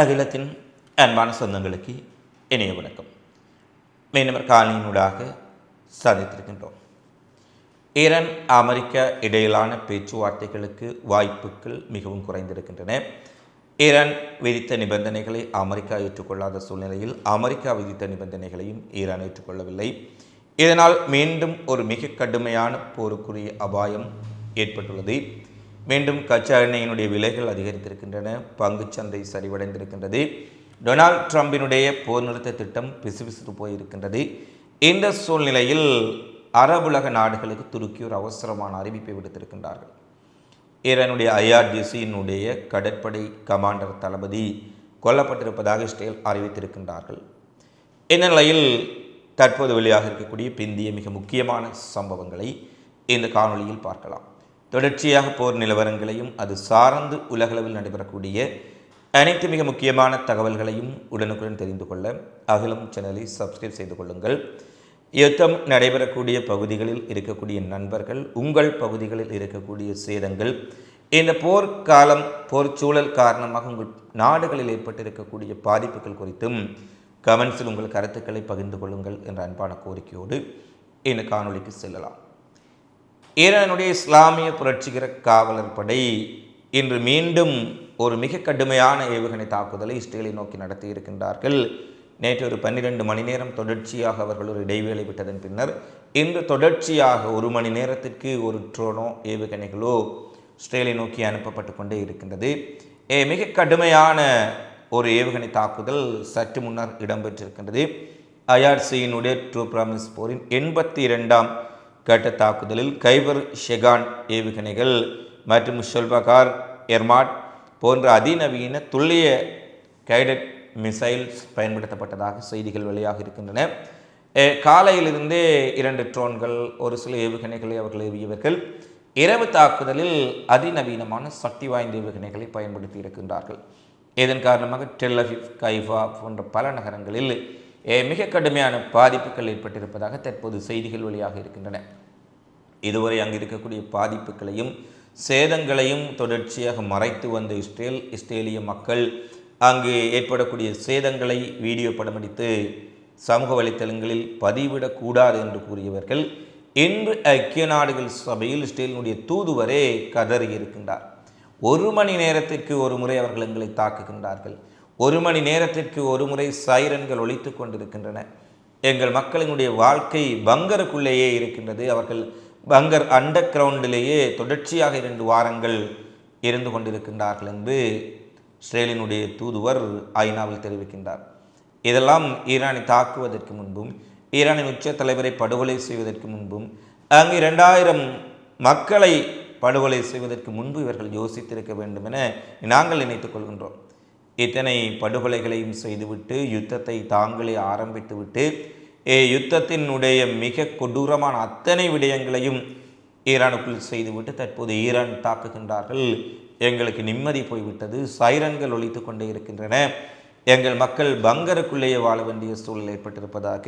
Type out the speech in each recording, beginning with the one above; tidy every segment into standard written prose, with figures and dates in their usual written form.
அகிலத்தின் அன்பான சொந்தங்களுக்கு இணைய வணக்கம். மீனவர் காலையினூடாக சந்தித்திருக்கின்றோம். ஈரான் அமெரிக்கா இடையிலான பேச்சுவார்த்தைகளுக்கு வாய்ப்புகள் மிகவும் குறைந்திருக்கின்றன. ஈரான் விதித்த நிபந்தனைகளை அமெரிக்கா ஏற்றுக்கொள்ளாத சூழ்நிலையில் அமெரிக்கா விதித்த நிபந்தனைகளையும் ஈரான் ஏற்றுக்கொள்ளவில்லை. இதனால் மீண்டும் ஒரு மிக கடுமையான போருக்குரிய அபாயம் ஏற்பட்டுள்ளது. மீண்டும் கச்சா எண்ணெயினுடைய விலைகள் அதிகரித்திருக்கின்றன. பங்குச்சந்தை சரிவடைந்திருக்கின்றது. டொனால்ட் ட்ரம்பினுடைய போர் நிறுத்த திட்டம் பிசுபிசுத்து போயிருக்கின்றது. இந்த சூழ்நிலையில் அரபுலக நாடுகளுக்கு துருக்கி ஒரு அவசரமான அறிவிப்பை விடுத்திருக்கின்றார்கள். ஈரானுடைய IRGCயினுடைய கடற்படை கமாண்டர் தளபதி கொல்லப்பட்டிருப்பதாக இஸ்ரேல் அறிவித்திருக்கின்றார்கள். இந்த நிலையில் தற்போது வெளியாக இருக்கக்கூடிய பிந்திய மிக முக்கியமான சம்பவங்களை இந்த காணொளியில் பார்க்கலாம். தொடர்ச்சியாக போர் நிலவரங்களையும் அது சார்ந்து உலகளவில் நடைபெறக்கூடிய அனைத்து மிக முக்கியமான தகவல்களையும் உடனுக்குடன் தெரிந்து கொள்ள அகிலம் சேனலை சப்ஸ்கிரைப் செய்து கொள்ளுங்கள். யுத்தம் நடைபெறக்கூடிய பகுதிகளில் இருக்கக்கூடிய நண்பர்கள், உங்கள் பகுதிகளில் இருக்கக்கூடிய சேதங்கள், இந்த போர்க்காலம் போர் சூழல் காரணமாக உங்கள் நாடுகளில் ஏற்பட்டிருக்கக்கூடிய பாதிப்புகள் குறித்தும் கமெண்ட்ஸில் உங்கள் கருத்துக்களை பகிர்ந்து கொள்ளுங்கள் என்ற அன்பான கோரிக்கையோடு இந்த காணொளிக்கு செல்லலாம். ஈரானுடைய இஸ்லாமிய புரட்சிகர காவலர் படை இன்று மீண்டும் ஒரு மிக கடுமையான ஏவுகணை தாக்குதலை இஸ்ரேலை நோக்கி நடத்தி இருக்கின்றார்கள். நேற்று ஒரு 12 மணி நேரம் தொடர்ச்சியாக அவர்கள் ஒரு இடைவேளை விட்டதன் பின்னர் இன்று தொடர்ச்சியாக 1 மணி நேரத்திற்கு ஒரு ட்ரோனோ ஏவுகணைகளோ இஸ்ரேலை நோக்கி அனுப்பப்பட்டு கொண்டே இருக்கின்றது. மிக கடுமையான ஒரு ஏவுகணை தாக்குதல் சற்று முன்னர் இடம்பெற்றிருக்கின்றது. IRGCயினுடைய ட்ரூ பிராமிஸ் போரின் 82ஆம் கட்ட தாக்குதலில் கைபர் ஷெகான் ஏவுகணைகள் மற்றும் ஷொல்பகார் எர்மாட் போன்ற அதிநவீன துல்லிய கைடட் மிசைல்ஸ் பயன்படுத்தப்பட்டதாக செய்திகள் வெளியாக இருக்கின்றன. காலையிலிருந்தே 2 ட்ரோன்கள், ஒரு சில ஏவுகணைகளை அவர்கள் ஏவியவர்கள் இரவு தாக்குதலில் அதிநவீனமான சக்தி வாய்ந்த ஏவுகணைகளை பயன்படுத்தி இருக்கின்றார்கள். இதன் காரணமாக டெல் அவிவ், கைஃபா போன்ற பல நகரங்களில் மிக கடுமையான பாதிப்புகள் ஏற்பட்டிருப்பதாக தற்போது செய்திகள் வெளியாக இருக்கின்றன. இதுவரை அங்கு இருக்கக்கூடிய பாதிப்புகளையும் சேதங்களையும் தொடர்ச்சியாக மறைத்து வந்த இஸ்ரேலிய மக்கள் அங்கு ஏற்படக்கூடிய சேதங்களை வீடியோ படமடித்து சமூக வலைத்தளங்களில் பதிவிடக்கூடாது என்று கூறியவர்கள் இன்று ஐக்கிய நாடுகள் சபையில் இஸ்ரேலினுடைய தூதுவரே கதறி இருக்கின்றார். 1 மணி நேரத்திற்கு ஒரு முறை அவர்கள் எங்களை தாக்குகின்றார்கள். 1 மணி நேரத்திற்கு ஒரு முறை சைரன்கள் ஒலித்து கொண்டிருக்கின்றன. எங்கள் மக்களினுடைய வாழ்க்கை பங்கருக்குள்ளேயே இருக்கின்றது. அவர்கள் பங்கர் அண்டர் கிரவுண்டிலேயே தொடர்ச்சியாக 2 வாரங்கள் இருந்து கொண்டிருக்கின்றார்கள் என்று இஸ்ரேலினுடைய தூதுவர் ஐநாவில் தெரிவிக்கின்றார். இதெல்லாம் ஈரானை தாக்குவதற்கு முன்பும், ஈரானின் உச்ச தலைவரை படுகொலை செய்வதற்கு முன்பும், அங்கு 2000 மக்களை படுகொலை செய்வதற்கு முன்பு இவர்கள் யோசித்திருக்க வேண்டும் என நாங்கள் நினைத்துக் கொள்கின்றோம். இத்தனை படுகொலைகளையும் செய்துவிட்டு யுத்தத்தை தாங்களே ஆரம்பித்துவிட்டு யுத்தத்தினுடைய மிக கொடூரமான அத்தனை விடயங்களையும் ஈரானுக்குள் செய்துவிட்டு தற்போது ஈரான் தாக்குகின்றார்கள். எங்களுக்கு நிம்மதி போய்விட்டது, சைரன்கள் ஒலித்து கொண்டே இருக்கின்றன, எங்கள் மக்கள் பங்கருக்குள்ளேயே வாழ வேண்டிய சூழல் ஏற்பட்டிருப்பதாக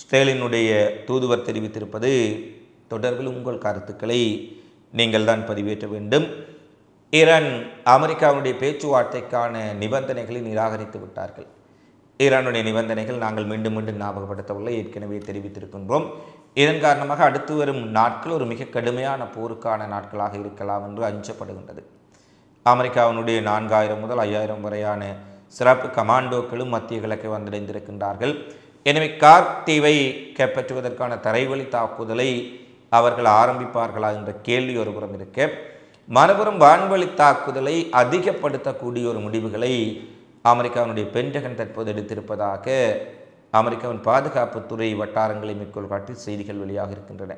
இஸ்ரேலினுடைய தூதுவர் தெரிவித்திருப்பது தொடர்பில் உங்கள் கருத்துக்களை நீங்கள் தான் பதிவேற்ற வேண்டும். ஈரான் அமெரிக்காவுடைய பேச்சுவார்த்தைக்கான நிபந்தனைகளை நிராகரித்து விட்டார்கள். ஈரானுடைய நிபந்தனைகள் நாங்கள் மீண்டும் மீண்டும் ஞாபகப்படுத்தவில்லை, ஏற்கனவே தெரிவித்திருக்கின்றோம். இதன் காரணமாக அடுத்து வரும் நாட்கள் ஒரு மிக கடுமையான போருக்கான நாட்களாக இருக்கலாம் என்று அஞ்சப்படுகின்றது. அமெரிக்காவினுடைய 4000 முதல் 5000 வரையான சிறப்பு கமாண்டோக்களும் மத்திய கிழக்கை வந்தடைந்திருக்கின்றார்கள். எனவே கார்க் தீவை கைப்பற்றுவதற்கான தரைவழி தாக்குதலை அவர்கள் ஆரம்பிப்பார்களா என்ற கேள்வி ஒருபுறம் இருக்க, மறுபுறம் வான்வழி தாக்குதலை அதிகப்படுத்தக்கூடிய ஒரு முடிவுகளை அமெரிக்காவினுடைய பென்டகன் தற்போது எடுத்திருப்பதாக அமெரிக்காவின் பாதுகாப்புத்துறை வட்டாரங்களை மேற்கோள் காட்டி செய்திகள் வெளியாக இருக்கின்றன.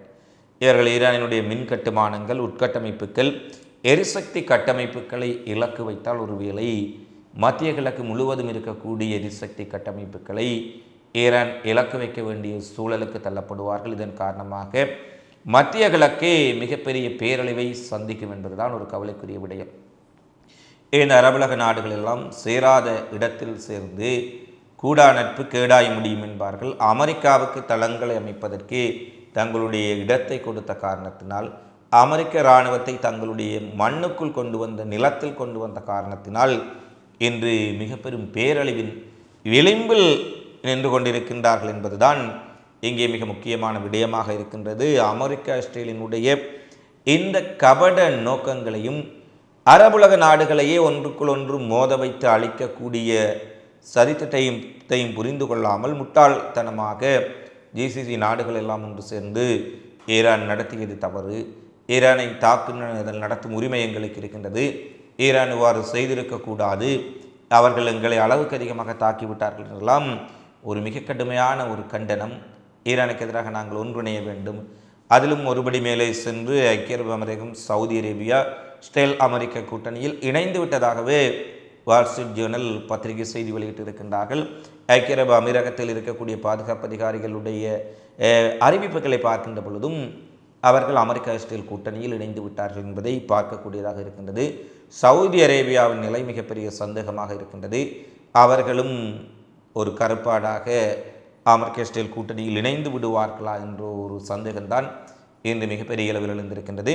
இவர்கள் ஈரானினுடைய மின் கட்டுமானங்கள், உட்கட்டமைப்புகள், எரிசக்தி கட்டமைப்புகளை இலக்கு வைத்தால் ஒருவேளை மத்திய கிழக்கு முழுவதும் இருக்கக்கூடிய எரிசக்தி கட்டமைப்புகளை ஈரான் இலக்கு வைக்க வேண்டிய சூழலுக்கு தள்ளப்படுவார்கள். இதன் காரணமாக மத்திய கிழக்கே மிகப்பெரிய பேரழிவை சந்திக்கும் என்பதுதான் ஒரு கவலைக்குரிய விடயம். இந்த அரபுலக நாடுகள் எல்லாம் சேராத இடத்தில் சேர்ந்து கூடா நட்பு கேடாய முடியும் என்பார்கள். அமெரிக்காவுக்கு தளங்களை அமைப்பதற்கு தங்களுடைய இடத்தை கொடுத்த காரணத்தினால், அமெரிக்க இராணுவத்தை தங்களுடைய மண்ணுக்குள் கொண்டு வந்த, நிலத்தில் கொண்டு வந்த காரணத்தினால் இன்று மிக பெரும் பேரழிவின் விளிம்பில் நின்று கொண்டிருக்கின்றார்கள் என்பதுதான் இங்கே மிக முக்கியமான விடயமாக இருக்கின்றது. அமெரிக்கா இஸ்ரேலினுடைய இந்த கபட நோக்கங்களையும் அரபுலக நாடுகளையே ஒன்றுக்குள் ஒன்று மோத வைத்து அழிக்கக்கூடிய சதித்திட்டையும் புரிந்து கொள்ளாமல் முட்டாள்தனமாக ஜிசிசி நாடுகள் எல்லாம் ஒன்று சேர்ந்து ஈரான் நடத்தியது தவறு, ஈரானை தாக்குதல் நடத்தும் உரிமை எங்களுக்கு இருக்கின்றது, ஈரான் இவ்வாறு செய்திருக்கக்கூடாது, அவர்கள் எங்களை அளவுக்கு அதிகமாக தாக்கிவிட்டார்கள் என்றெல்லாம் ஒரு மிக கடுமையான ஒரு கண்டனம். ஈரானுக்கு எதிராக நாங்கள் ஒன்றிணைய வேண்டும். அதிலும் ஒருபடி மேலே சென்று ஐக்கிய அரபு அமீரகம், சவுதி அரேபியா, இஸ்ரேல் அமெரிக்க கூட்டணியில் இணைந்து விட்டதாகவே வால் ஸ்ட்ரீட் ஜேர்னல் பத்திரிகை செய்தி வெளியிட்டிருக்கின்றார்கள். ஐக்கிய அரபு அமீரகத்தில் இருக்கக்கூடிய பாதுகாப்பு அதிகாரிகளுடைய அறிவிப்புகளை பார்க்கின்ற பொழுதும் அவர்கள் அமெரிக்கா இஸ்ரேல் கூட்டணியில் இணைந்து விட்டார்கள் என்பதை பார்க்கக்கூடியதாக இருக்கின்றது. சவுதி அரேபியாவின் நிலை மிகப்பெரிய சந்தேகமாக இருக்கின்றது. அவர்களும் ஒரு கருப்பாடாக அமெரிக்க இஸ்ரேல் கூட்டணியில் இணைந்து விடுவார்களா என்ற ஒரு சந்தேகம்தான் இன்று மிகப்பெரிய அளவில் எழுந்திருக்கின்றது.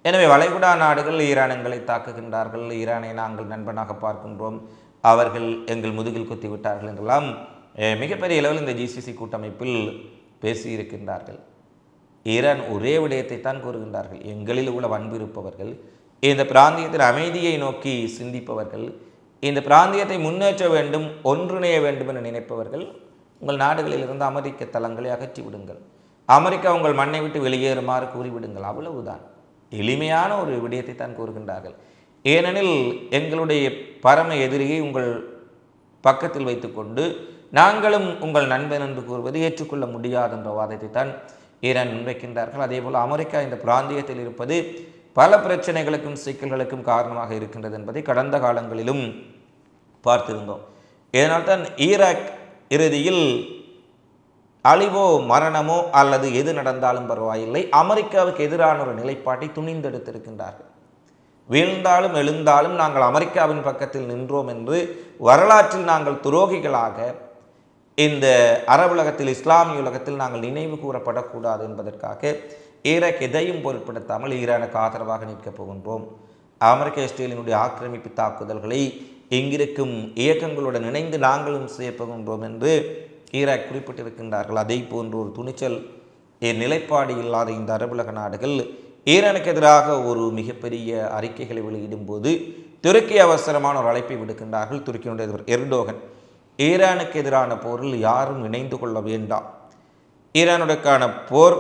எனவே வளைகுடா நாடுகள் ஈரானங்களை தாக்குகின்றார்கள், ஈரானை நாங்கள் நண்பனாக பார்க்கின்றோம், அவர்கள் எங்கள் முதுகில் குத்தி விட்டார்கள் என்றெல்லாம் மிகப்பெரிய அளவில் இந்த ஜிசிசி கூட்டமைப்பில் பேசியிருக்கின்றார்கள். ஈரான் ஒரே விடயத்தை தான் கூறுகின்றார்கள், எங்களில் உள்ள அன்பு இருப்பவர்கள், இந்த பிராந்தியத்தில் அமைதியை நோக்கி சிந்திப்பவர்கள், இந்த பிராந்தியத்தை முன்னேற்ற வேண்டும், ஒன்றிணைய வேண்டும் என நினைப்பவர்கள், உங்கள் நாடுகளிலிருந்து அமெரிக்க தளங்களை அகற்றி விடுங்கள், அமெரிக்கா உங்கள் மண்ணை விட்டு வெளியேறுமாறு கூறிவிடுங்கள். அவ்வளவுதான். எளிமையான ஒரு விடயத்தை தான் கூறுகின்றார்கள். ஏனெனில் எங்களுடைய பரம எதிரியை உங்கள் பக்கத்தில் வைத்துக்கொண்டு நாங்களும் உங்கள் நண்பன் என்று கூறுவது ஏற்றுக்கொள்ள முடியாது என்ற வாதத்தை தான் ஈரான் முன்வைக்கின்றார்கள். அதேபோல் அமெரிக்கா இந்த பிராந்தியத்தில் இருப்பது பல பிரச்சனைகளுக்கும் சிக்கல்களுக்கும் காரணமாக இருக்கின்றது என்பதை கடந்த காலங்களிலும் பார்த்திருந்தோம். இதனால்தான் ஈராக் இறுதியில் அழிவோ மரணமோ அல்லது எது நடந்தாலும் பரவாயில்லை, அமெரிக்காவுக்கு எதிரான ஒரு நிலைப்பாட்டை துணிந்தெடுத்திருக்கின்றார்கள். வீழ்ந்தாலும் எழுந்தாலும் நாங்கள் அமெரிக்காவின் பக்கத்தில் நின்றோம் என்று வரலாற்றில் நாங்கள் துரோகிகளாக இந்த அரபுலகத்தில், இஸ்லாமிய உலகத்தில் நாங்கள் நினைவு கூறப்படக்கூடாது என்பதற்காக ஈராக் எதையும் பொருட்படுத்தாமல் ஈரானுக்கு ஆதரவாக நிற்கப் போகின்றோம். அமெரிக்க இஸ்ரேலினுடைய ஆக்கிரமிப்பு தாக்குதல்களை இங்கிருக்கும் இயக்கங்களுடன் இணைந்து நாங்களும் செய்யப்போகின்றோம் என்று ஈராக் குறிப்பிட்டிருக்கின்றார்கள். அதை போன்ற ஒரு துணிச்சல் நிலைப்பாடு இல்லாத இந்த அரபுலக நாடுகள் ஈரானுக்கு எதிராக ஒரு மிகப்பெரிய அறிக்கைகளை வெளியிடும் போது துருக்கி அவசரமான ஒரு அழைப்பை விடுக்கின்றார்கள். துருக்கியினுடைய எர்டோகன் ஈரானுக்கு எதிரான போரில் யாரும் இணைந்து கொள்ள வேண்டாம், ஈரானுடனான போர்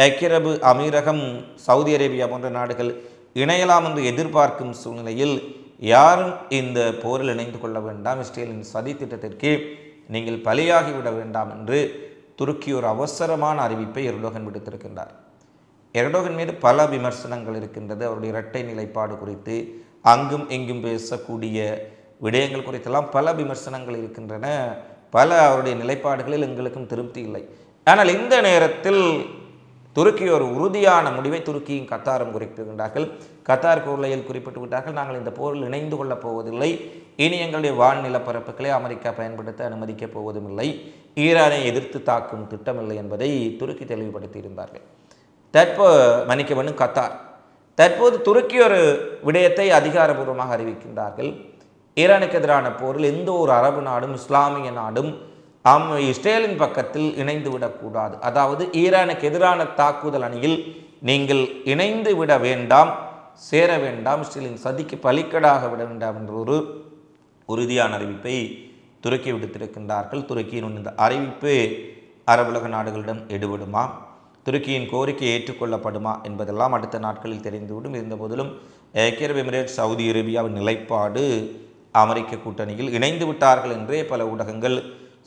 ஐக்கிய அரபு அமீரகம், சவுதி அரேபியா போன்ற நாடுகள் இணையலாம் என்று எதிர்பார்க்கும் சூழ்நிலையில் யாரும் இந்த போரில் இணைந்து கொள்ள வேண்டாம், இஸ்ரேலின் சதி திட்டத்திற்கு நீங்கள் பலியாகிவிட வேண்டாம் என்று துருக்கி ஒரு அவசரமான அறிவிப்பை எர்டோகன் விடுத்திருக்கின்றார். எர்டோகன் மீது பல விமர்சனங்கள் இருக்கின்றது. அவருடைய இரட்டை நிலைப்பாடு குறித்து அங்கும் இங்கும் பேசக்கூடிய விடயங்கள் குறித்தெல்லாம் பல விமர்சனங்கள் இருக்கின்றன. பல அவருடைய நிலைப்பாடுகளில் எங்களுக்கும் திருப்தி இல்லை. ஆனால் இந்த நேரத்தில் துருக்கி ஒரு உறுதியான முடிவை துருக்கியும் கத்தாரும் குறிப்பிடுகின்றார்கள். கத்தார் கொள்ளையில் குறிப்பிட்டு விட்டார்கள், நாங்கள் இந்த போரில் இணைந்து கொள்ளப் போவதில்லை, இனி எங்களுடைய வான் நிலப்பரப்புகளை அமெரிக்கா பயன்படுத்த அனுமதிக்கப் போவதும் இல்லை, ஈரானை எதிர்த்து தாக்கும் திட்டமில்லை என்பதை துருக்கி தெளிவுபடுத்தியிருந்தார்கள். தற்போது துருக்கி ஒரு விடயத்தை அதிகாரபூர்வமாக அறிவிக்கின்றார்கள். ஈரானுக்கு எதிரான போரில் எந்த ஒரு அரபு நாடும் இஸ்லாமிய நாடும் இஸ்ரேலின் பக்கத்தில் இணைந்து விடக்கூடாது. அதாவது ஈரானுக்கு எதிரான தாக்குதல் அணியில் நீங்கள் இணைந்து விட வேண்டாம், சேர வேண்டாம், இஸ்ரேலின் சதிக்கு பலிக்கடாக விட வேண்டாம் என்ற ஒரு உறுதியான அறிவிப்பை துருக்கி விடுத்திருக்கின்றார்கள். துருக்கியின் இந்த அறிவிப்பு அரபுலக நாடுகளிடம் எடுபடுமா, துருக்கியின் கோரிக்கை ஏற்றுக்கொள்ளப்படுமா என்பதெல்லாம் அடுத்த நாட்களில் தெரிந்துவிடும். இருந்தபோதிலும் ஐக்கிய அரபு எமிரேட்ஸ், சவுதி அரேபியாவின் நிலைப்பாடு அமெரிக்க கூட்டணியில் இணைந்து விட்டார்கள் என்றே பல ஊடகங்கள்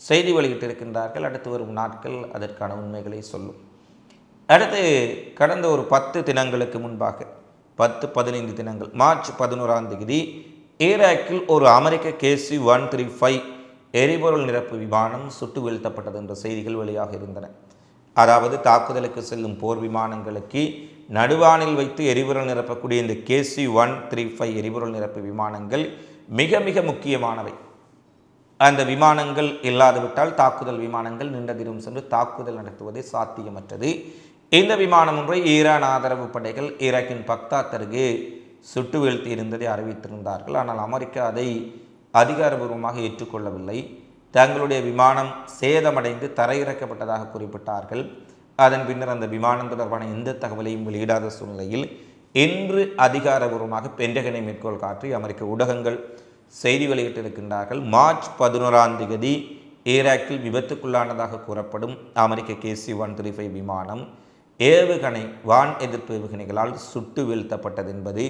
செய்தி வெளியிட்டிருக்கின்றார்கள். அடுத்து வரும் நாட்கள் அதற்கான உண்மைகளை சொல்லும். அடுத்து கடந்த ஒரு 10 தினங்களுக்கு முன்பாக 10-15 தினங்கள் மார்ச் 11ஆம் தேதி ஈராக்கில் ஒரு அமெரிக்க KC-135 எரிபொருள் நிரப்பு விமானம் சுட்டு வீழ்த்தப்பட்டது என்ற செய்திகள் வெளியாக இருந்தன. அதாவது தாக்குதலுக்கு செல்லும் போர் விமானங்களுக்கு நடுவானில் வைத்து எரிபொருள் நிரப்பக்கூடிய இந்த KC-135 எரிபொருள் நிரப்பு விமானங்கள் மிக மிக முக்கியமானவை. அந்த விமானங்கள் இல்லாதுவிட்டால் தாக்குதல் விமானங்கள் நின்றதிலும் சென்று தாக்குதல் நடத்துவதே சாத்தியமற்றது. இந்த விமானம் ஒன்றை ஈரான் ஆதரவு படைகள் ஈராக்கின் பக்தாத் அருகே சுட்டு வீழ்த்தி இருந்ததை அறிவித்திருந்தார்கள். ஆனால் அமெரிக்கா அதை அதிகாரபூர்வமாக ஏற்றுக்கொள்ளவில்லை. தங்களுடைய விமானம் சேதமடைந்து தரையிறக்கப்பட்டதாக குறிப்பிட்டார்கள். அதன் பின்னர் அந்த விமானம் தொடர்பான எந்த தகவலையும் வெளியிடாத சூழ்நிலையில் இன்று அதிகாரபூர்வமாக பென்டகனை மேற்கோள் காட்டி அமெரிக்க ஊடகங்கள் செய்தி வெளியிட்டிருக்கின்றார்கள். மார்ச் 11 ஈராக்கில் விபத்துக்குள்ளானதாக கூறப்படும் அமெரிக்க KC-135 விமானம் ஏவுகணை வான் எதிர்ப்பு ஏவுகணைகளால் சுட்டு வீழ்த்தப்பட்டது என்பது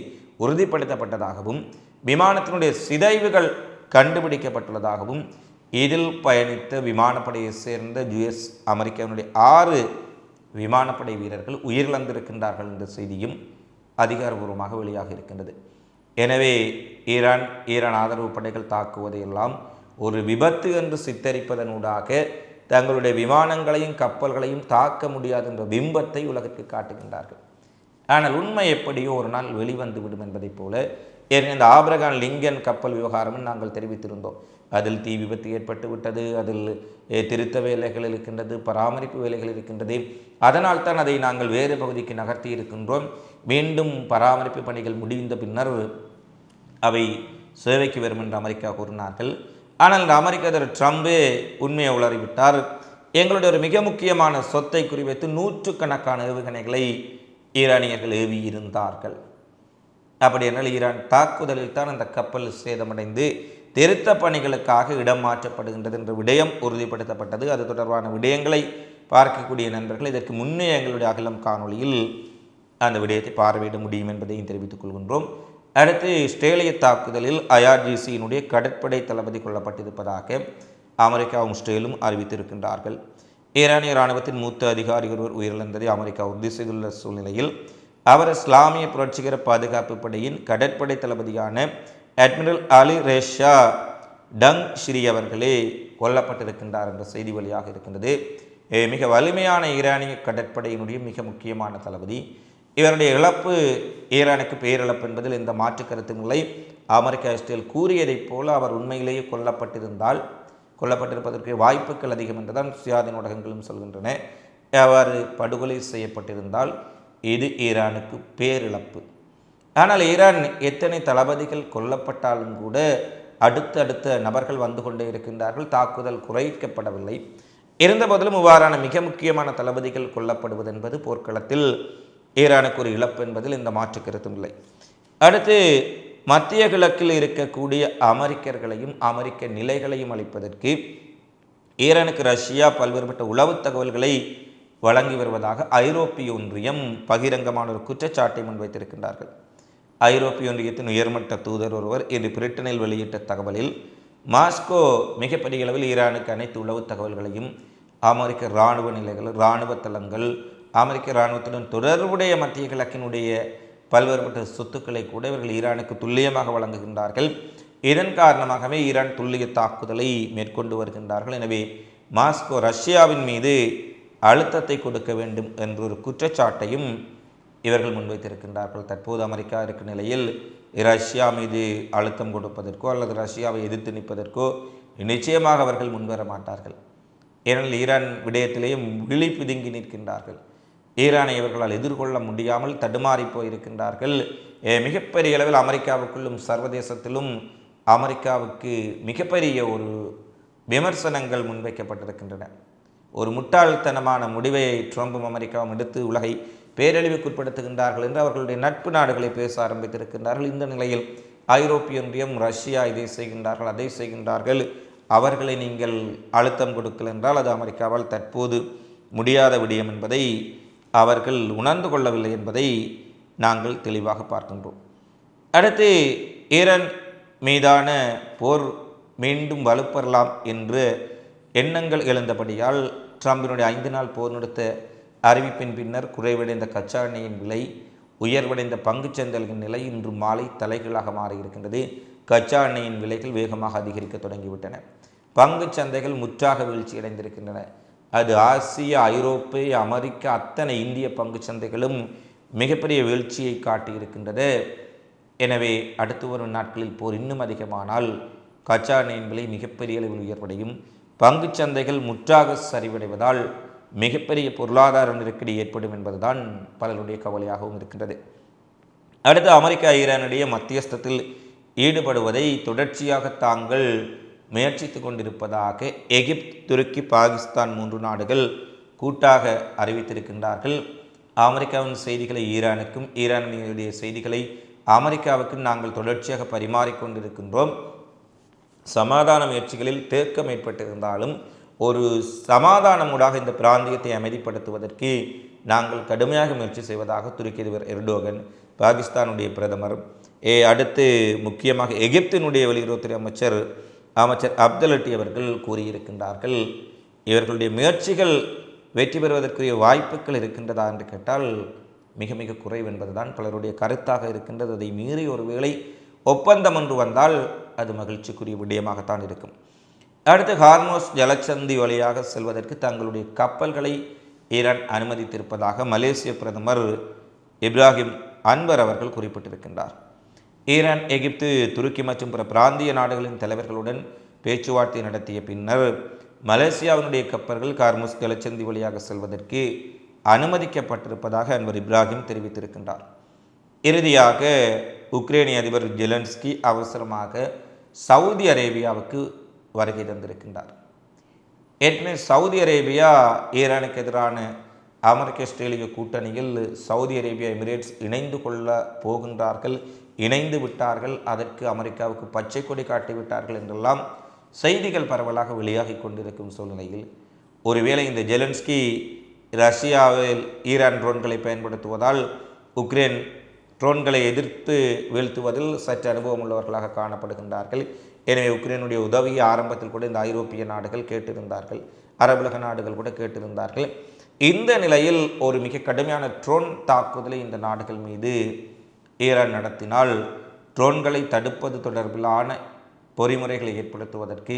உறுதிப்படுத்தப்பட்டதாகவும் விமானத்தினுடைய சிதைவுகள் கண்டுபிடிக்கப்பட்டுள்ளதாகவும் இதில் பயணித்த விமானப்படையை சேர்ந்த US அமெரிக்காவினுடைய 6 விமானப்படை வீரர்கள் உயிரிழந்திருக்கின்றார்கள் என்ற செய்தியும் அதிகாரபூர்வமாக வெளியாக இருக்கின்றது. எனவே ஈரான் ஆதரவு படைகள் தாக்குவதையெல்லாம் ஒரு விபத்து என்று சித்தரிப்பதனூடாக தங்களுடைய விமானங்களையும் கப்பல்களையும் தாக்க முடியாது என்ற பிம்பத்தை உலகிற்கு காட்டுகின்றார்கள். ஆனால் உண்மை எப்படியோ ஒரு நாள் வெளிவந்துவிடும் என்பதைப் போல இந்த ஆபிரகாம் லிங்கன் கப்பல் விவகாரம் நாங்கள் தெரிவித்திருந்தோம். அதில் தீ விபத்து ஏற்பட்டு விட்டது, அதில் திருத்த வேலைகள் இருக்கின்றது, பராமரிப்பு வேலைகள் இருக்கின்றது. அதனால் தான் அதை நாங்கள் வேறு பகுதிக்கு நகர்த்தி இருக்கின்றோம். மீண்டும் பராமரிப்பு பணிகள் முடிந்த பின்னர் அவை சேவைக்கு வரும் என்று அமெரிக்கா கூறினார்கள். ஆனால் இந்த அமெரிக்க அதிபர் ட்ரம்பே உண்மையை உளறிவிட்டார். எங்களுடைய ஒரு மிக முக்கியமான சொத்தை குறிவைத்து 100கணக்கான ஏவுகணைகளை ஈரானியர்கள் ஏவி இருந்தார்கள். அப்படி என்றால் ஈரான் தாக்குதலில் தான் அந்த கப்பல் சேதமடைந்து திருத்த பணிகளுக்காக இடம் மாற்றப்படுகின்றது என்ற விடயம் உறுதிப்படுத்தப்பட்டது. அது தொடர்பான விடயங்களை பார்க்கக்கூடிய நண்பர்கள் இதற்கு முன்னே எங்களுடைய அகலம் காணொளியில் அந்த விடயத்தை பார்வையிட முடியும் என்பதையும் தெரிவித்துக் கொள்கின்றோம். அடுத்து இஸ்ரேலிய தாக்குதலில் IRGCயினுடைய கடற்படை தளபதி கொல்லப்பட்டிருப்பதாக அமெரிக்காவும் இஸ்ரேலும் அறிவித்திருக்கின்றார்கள். ஈரானிய இராணுவத்தின் மூத்த அதிகாரி ஒருவர் உயிரிழந்ததை அமெரிக்கா உறுதி செய்துள்ள சூழ்நிலையில் அவர் இஸ்லாமிய புரட்சிகர பாதுகாப்பு படையின் கடற்படை தளபதியான அட்மிரல் அலி ரேஷா டங் ஷ்ரி அவர்களே கொல்லப்பட்டிருக்கின்றார் என்ற செய்தி வழியாக இருக்கின்றது. மிக வலிமையான ஈரானிய கடற்படையினுடைய மிக முக்கியமான தளபதி. இவருடைய இழப்பு ஈரானுக்கு பேரிழப்பு என்பதில் எந்த மாற்று கருத்தும் இல்லை. அமெரிக்கா இஸ்ரேல் கூறியதைப் போல அவர் உண்மையிலேயே கொல்லப்பட்டிருப்பதற்கு வாய்ப்புகள் அதிகம் என்றுதான் சுயாதீன ஊடகங்களும் சொல்கின்றன. அவர் படுகொலை செய்யப்பட்டிருந்தால் இது ஈரானுக்கு பேரிழப்பு. ஆனால் ஈரான் எத்தனை தளபதிகள் கொல்லப்பட்டாலும் கூட அடுத்த நபர்கள் வந்து கொண்டே இருக்கின்றார்கள். தாக்குதல் குறைக்கப்படவில்லை. இருந்தபோதிலும் இவ்வாறான மிக முக்கியமான தளபதிகள் கொல்லப்படுவது என்பது போர்க்களத்தில் ஈரானுக்கு ஒரு இழப்பு என்பதில் இந்த மாற்று கருத்தும் இல்லை. அடுத்து மத்திய கிழக்கில் இருக்கக்கூடிய அமெரிக்கர்களையும் அமெரிக்க நிலைகளையும் அளிப்பதற்கு ஈரானுக்கு ரஷ்யா பல்வேறுபட்ட உளவு தகவல்களை வழங்கி வருவதாக ஐரோப்பிய ஒன்றியம் பகிரங்கமான ஒரு குற்றச்சாட்டை முன்வைத்திருக்கின்றார்கள். ஐரோப்பிய ஒன்றியத்தின் உயர்மட்ட தூதர் ஒருவர் இன்று பிரிட்டனில் வெளியிட்ட தகவலில் மாஸ்கோ மிகப்பெரிய அளவில் ஈரானுக்கு அனைத்து உளவு தகவல்களையும் அமெரிக்க இராணுவ நிலைகள், இராணுவ தளங்கள், அமெரிக்க இராணுவத்துடன் தொடர்புடைய மத்திய கிழக்கினுடைய பல்வேறுபட்ட சொத்துக்களை கூட இவர்கள் ஈரானுக்கு துல்லியமாக வழங்குகின்றார்கள். இதன் காரணமாகவே ஈரான் துல்லிய தாக்குதலை மேற்கொண்டு வருகின்றார்கள். எனவே மாஸ்கோ ரஷ்யாவின் மீது அழுத்தத்தை கொடுக்க வேண்டும் என்ற ஒரு குற்றச்சாட்டையும் இவர்கள் முன்வைத்திருக்கின்றார்கள். தற்போது அமெரிக்கா இருக்கும் நிலையில் ரஷ்யா மீது அழுத்தம் கொடுப்பதற்கோ அல்லது ரஷ்யாவை எதிர்த்து நிற்பதற்கோ நிச்சயமாக அவர்கள் முன்வர மாட்டார்கள். ஏனெனில் ஈரான் விடயத்திலேயும் விழி பிதுங்கி நிற்கின்றார்கள். ஈரானை இவர்களால் எதிர்கொள்ள முடியாமல் தடுமாறி போயிருக்கின்றார்கள். மிகப்பெரிய அளவில் அமெரிக்காவுக்குள்ளும் சர்வதேசத்திலும் அமெரிக்காவுக்கு மிகப்பெரிய ஒரு விமர்சனங்கள் முன்வைக்கப்பட்டிருக்கின்றன. ஒரு முட்டாள்தனமான முடிவை ட்ரம்பும் அமெரிக்காவும் எடுத்து உலகை பேரழிவுக்குட்படுத்துகின்றார்கள் என்று அவர்களுடைய நட்பு நாடுகளை பேச ஆரம்பித்திருக்கின்றார்கள். இந்த நிலையில் ஐரோப்பிய ஒன்றியம் ரஷ்யா இதை செய்கின்றார்கள், அதை செய்கின்றார்கள், அவர்களை நீங்கள் அழுத்தம் கொடுக்கல் என்றால் அது அமெரிக்காவால் தற்போது முடியாத விடயம் என்பதை அவர்கள் உணர்ந்து கொள்ளவில்லை என்பதை நாங்கள் தெளிவாக பார்க்கின்றோம். அடுத்து ஈரான் மீதான போர் மீண்டும் வலுப்பெறலாம் என்று எண்ணங்கள் எழுந்தபடியால் ட்ரம்பினுடைய 5 நாள் போர் நிறுத்த அறிவிப்பின் பின்னர் குறைவடைந்த கச்சா எண்ணெயின் விலை, உயர்வடைந்த பங்குச்சந்தைகளின் நிலை இன்று மாலை தலைகீழாக மாறியிருக்கின்றது. கச்சா எண்ணெயின் விலைகள் வேகமாக அதிகரிக்க தொடங்கிவிட்டன. பங்கு சந்தைகள் முற்றாக வீழ்ச்சியடைந்திருக்கின்றன. அது ஆசிய, ஐரோப்பிய, அமெரிக்க, அத்தனை இந்திய பங்கு சந்தைகளும் மிகப்பெரிய வீழ்ச்சியை காட்டியிருக்கின்றது. எனவே அடுத்து வரும் நாட்களில் போர் இன்னும் அதிகமானால் கச்சா எண்ணெயின் விலை மிகப்பெரிய அளவில் உயர்வடையும். பங்கு சந்தைகள் முற்றாக சரிவடைவதால் மிகப்பெரிய பொருளாதார நெருக்கடி ஏற்படும் என்பதுதான் பலருடைய கவலையாகவும் இருக்கின்றது. அடுத்து அமெரிக்கா ஈரானுடைய மத்தியஸ்தத்தில் ஈடுபடுவதை தொடர்ச்சியாக தாங்கள் முயற்சித்து கொண்டிருப்பதாக எகிப்து, துருக்கி, பாகிஸ்தான் 3 நாடுகள் கூட்டாக அறிவித்திருக்கின்றார்கள். அமெரிக்காவின் செய்திகளை ஈரானுக்கும், ஈரானுடைய செய்திகளை அமெரிக்காவுக்கும் நாங்கள் தொடர்ச்சியாக பரிமாறிக்கொண்டிருக்கின்றோம். சமாதான முயற்சிகளில் தேக்கம் ஏற்பட்டிருந்தாலும் ஒரு சமாதானமூடாக இந்த பிராந்தியத்தை அமைதிப்படுத்துவதற்கு நாங்கள் கடுமையாக முயற்சி செய்வதாக துருக்கி அதிபர் எர்டோகன், பாகிஸ்தானுடைய பிரதமர், அடுத்து முக்கியமாக எகிப்தினுடைய வெளியுறவுத்துறை அமைச்சர் அப்தல் லட்டி அவர்கள் கூறியிருக்கின்றார்கள். இவர்களுடைய முயற்சிகள் வெற்றி பெறுவதற்குரிய வாய்ப்புகள் இருக்கின்றதா என்று கேட்டால் மிக மிக குறைவு என்பதுதான் பலருடைய கருத்தாக இருக்கின்றது. அதை மீறி ஒருவேளை ஒப்பந்தம் ஒன்று வந்தால் அது மகிழ்ச்சிக்குரிய விடயமாகத்தான் இருக்கும். அடுத்து ஹார்மோஸ் ஜலச்சந்தி வழியாக செல்வதற்கு தங்களுடைய கப்பல்களை ஈரான் அனுமதித்திருப்பதாக மலேசிய பிரதமர் இப்ராஹிம் அன்வர் அவர்கள் குறிப்பிட்டிருக்கின்றார். ஈரான், எகிப்து, துருக்கி மற்றும் பிற பிராந்திய நாடுகளின் தலைவர்களுடன் பேச்சுவார்த்தை நடத்திய பின்னர் மலேசியாவினுடைய கப்பல்கள் ஹார்மோஸ் ஜலச்சந்தி வழியாக செல்வதற்கு அனுமதிக்கப்பட்டிருப்பதாக அன்வர் இப்ராஹிம் தெரிவித்திருக்கின்றார். இறுதியாக உக்ரைனிய அதிபர் ஜெலன்ஸ்கி அவசரமாக சவுதி அரேபியாவுக்கு வருகை தந்திருக்கின்றார். ஏற்கனவே சவுதி அரேபியா ஈரானுக்கு எதிரான அமெரிக்க, ஆஸ்திரேலிய கூட்டணியில் சவுதி அரேபியா, எமிரேட்ஸ் இணைந்து கொள்ள போகின்றார்கள், இணைந்து விட்டார்கள், அதற்கு அமெரிக்காவுக்கு பச்சை கொடி காட்டிவிட்டார்கள் என்றெல்லாம் செய்திகள் பரவலாக வெளியாகி கொண்டிருக்கும் சூழ்நிலையில் ஒருவேளை இந்த ஜெலன்ஸ்கி ரஷ்யாவில் ஈரான் ட்ரோன்களை பயன்படுத்துவதால் உக்ரைன் ட்ரோன்களை எதிர்த்து வீழ்த்துவதில் சற்று அனுபவம் உள்ளவர்களாக காணப்படுகின்றார்கள். எனவே உக்ரைனுடைய உதவியை ஆரம்பத்தில் கூட இந்த ஐரோப்பிய நாடுகள் கேட்டிருந்தார்கள், அரபுலக நாடுகள் கூட கேட்டிருந்தார்கள். இந்த நிலையில் ஒரு மிக கடுமையான ட்ரோன் தாக்குதலை இந்த நாடுகள் மீது ஈரான் நடத்தினால் ட்ரோன்களை தடுப்பது தொடர்பிலான பொறிமுறைகளை ஏற்படுத்துவதற்கு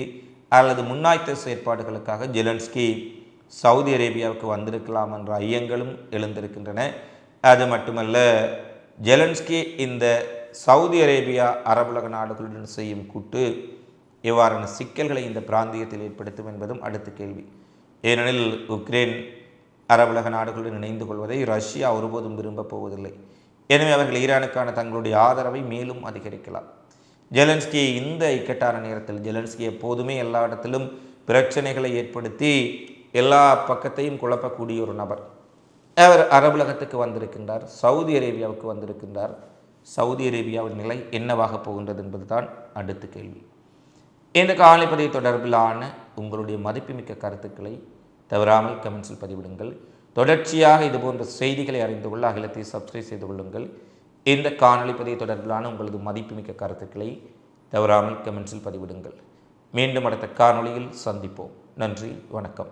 அல்லது முன்னாய்த்த செயற்பாடுகளுக்காக ஜெலன்ஸ்கி சவுதி அரேபியாவுக்கு வந்திருக்கலாம் என்ற ஐயங்களும் எழுந்திருக்கின்றன. அது மட்டுமல்ல, ஜெலன்ஸ்கி இந்த சவுதி அரேபியா, அரபுலக நாடுகளுடன் செய்யும் கூட்டு இவ்வாறான சிக்கல்களை இந்த பிராந்தியத்தில் ஏற்படுத்தும் என்பதும் அடுத்த கேள்வி. ஏனெனில் உக்ரைன் அரபுலக நாடுகளுடன் இணைந்து கொள்வதை ரஷ்யா ஒருபோதும் விரும்பப் போவதில்லை. எனவே அவர்கள் ஈரானுக்கான தங்களுடைய ஆதரவை மேலும் அதிகரிக்கலாம். ஜெலன்ஸ்கி இந்த இக்கட்டான நேரத்தில், ஜெலன்ஸ்கி எப்போதுமே எல்லா இடத்திலும் பிரச்சனைகளை ஏற்படுத்தி எல்லா பக்கத்தையும் குழப்பக்கூடிய ஒரு நபர். அவர் அரபுலகத்துக்கு வந்திருக்கின்றார், சவுதி அரேபியாவுக்கு வந்திருக்கின்றார். சவுதி அரேபியாவின் நிலை என்னவாக போகின்றது என்பதுதான் அடுத்த கேள்வி. இந்த காலைப்பதிவு தொடர்பிலான உங்களுடைய மதிப்புமிக்க கருத்துக்களை தவறாமல் கமெண்ட்ஸில் பதிவிடுங்கள். தொடர்ச்சியாக இதுபோன்ற செய்திகளை அறிந்து கொள்ள அகிலத்தை சப்ஸ்கிரைப் செய்து கொள்ளுங்கள். இந்த காணொளி பதிவு தொடர்பிலான உங்களது மதிப்புமிக்க கருத்துக்களை தவறாமல் கமெண்ட்ஸில் பதிவிடுங்கள். மீண்டும் அடுத்த காணொளியில் சந்திப்போம். நன்றி, வணக்கம்.